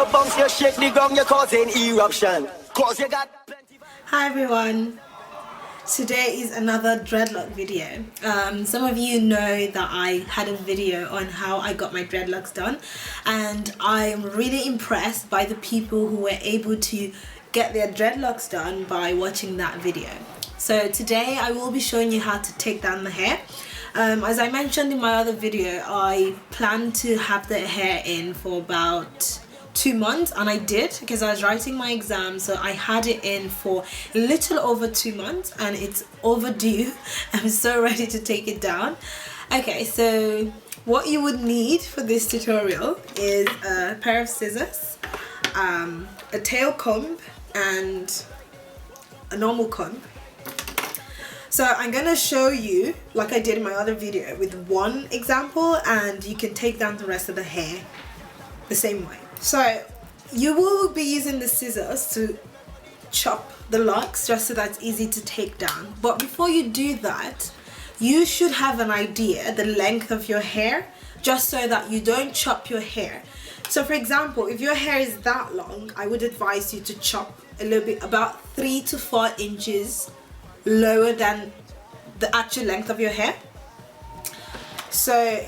you bounce, you shake the ground, you're causing eruption. Cause you got plenty. Hi everyone. Today is another dreadlock video. Some of you know that I had a video on how I got my dreadlocks done, and I'm really impressed by the people who were able to get their dreadlocks done by watching that video. So today I will be showing you how to take down the hair. As I mentioned in my other video, I planned to have the hair in for about 2 months, and I did, because I was writing my exam, so I had it in for a little over 2 months and it's overdue. I'm so ready to take it down. Okay, so what you would need for this tutorial is a pair of scissors, a tail comb and a normal comb. So I'm gonna show you, like I did in my other video, with one example, and you can take down the rest of the hair the same way. So you will be using the scissors to chop the locks just so that's easy to take down. But before you do that, you should have an idea the length of your hair, just so that you don't chop your hair. So for example, if your hair is that long, I would advise you to chop a little bit, about 3 to 4 inches lower than the actual length of your hair. So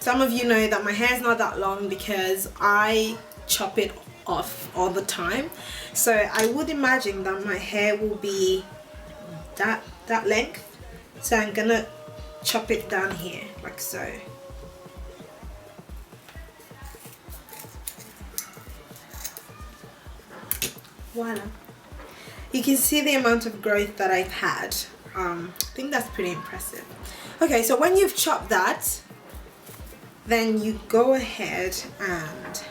some of you know that my hair is not that long because I chop it off all the time. So I would imagine that my hair will be that length. So I'm gonna chop it down here like so. Voila. You can see the amount of growth that I've had. I think that's pretty impressive. Okay, so when you've chopped that, then you go ahead and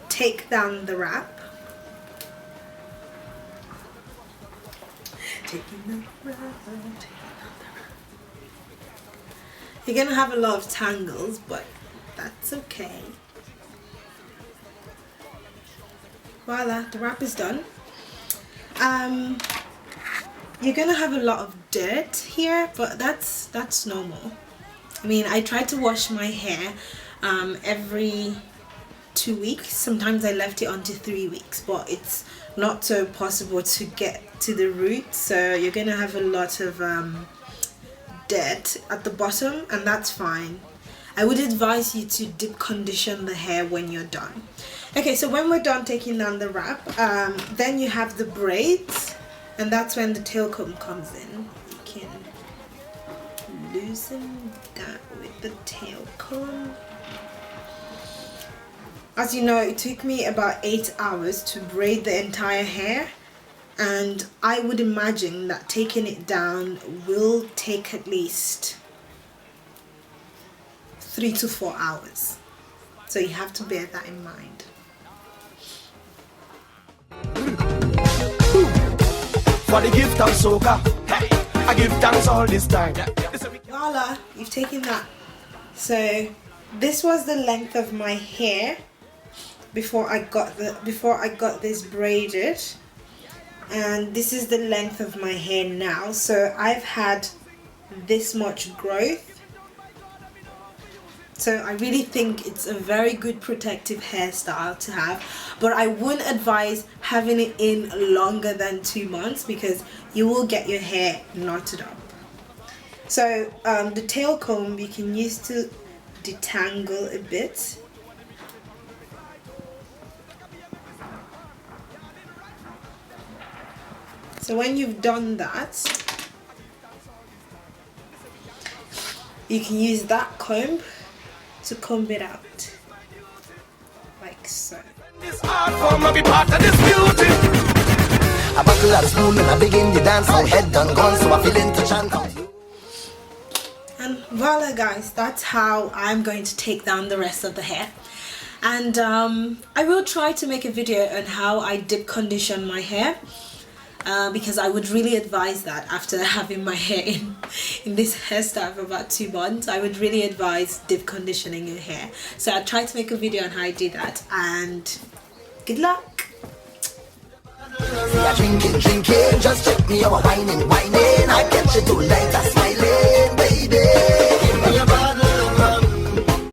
take down the wrap. You're gonna have a lot of tangles, but that's okay. Voila, the wrap is done. You're gonna have a lot of dirt here, but that's normal. I mean, I try to wash my hair every 2 weeks. Sometimes I left it on to 3 weeks, but it's not so possible to get to the root, so you're gonna have a lot of dirt at the bottom, and that's fine. I would advise you to deep condition the hair when you're done. Okay, so when we're done taking down the wrap, then you have the braids, and that's when the tail comb comes in. You can loosen that with the tail comb. As you know, it took me about 8 hours to braid the entire hair, and I would imagine that taking it down will take at least 3 to 4 hours. So you have to bear that in mind. For the gift of soca, I give thanks all this time. Voila, you've taken that. So this was the length of my hair before I got this braided, and this is the length of my hair now. So I've had this much growth. So I really think it's a very good protective hairstyle to have, but I wouldn't advise having it in longer than 2 months because you will get your hair knotted up. So the tail comb you can use to detangle a bit. So when you've done that, you can use that comb to comb it out, like so. This art form be part of this beauty. I buckle at spoon and I begin the dance. My head done gone, so I feel into chant. And voila guys, that's how I'm going to take down the rest of the hair. And I will try to make a video on how I deep condition my hair. Because I would really advise that after having my hair in this hairstyle for about 2 months. I would really advise deep conditioning your hair. So I'll try to make a video on how I do that, and good luck. Drinking, just check me out, whining. I catch you too late, I'm smiling, baby.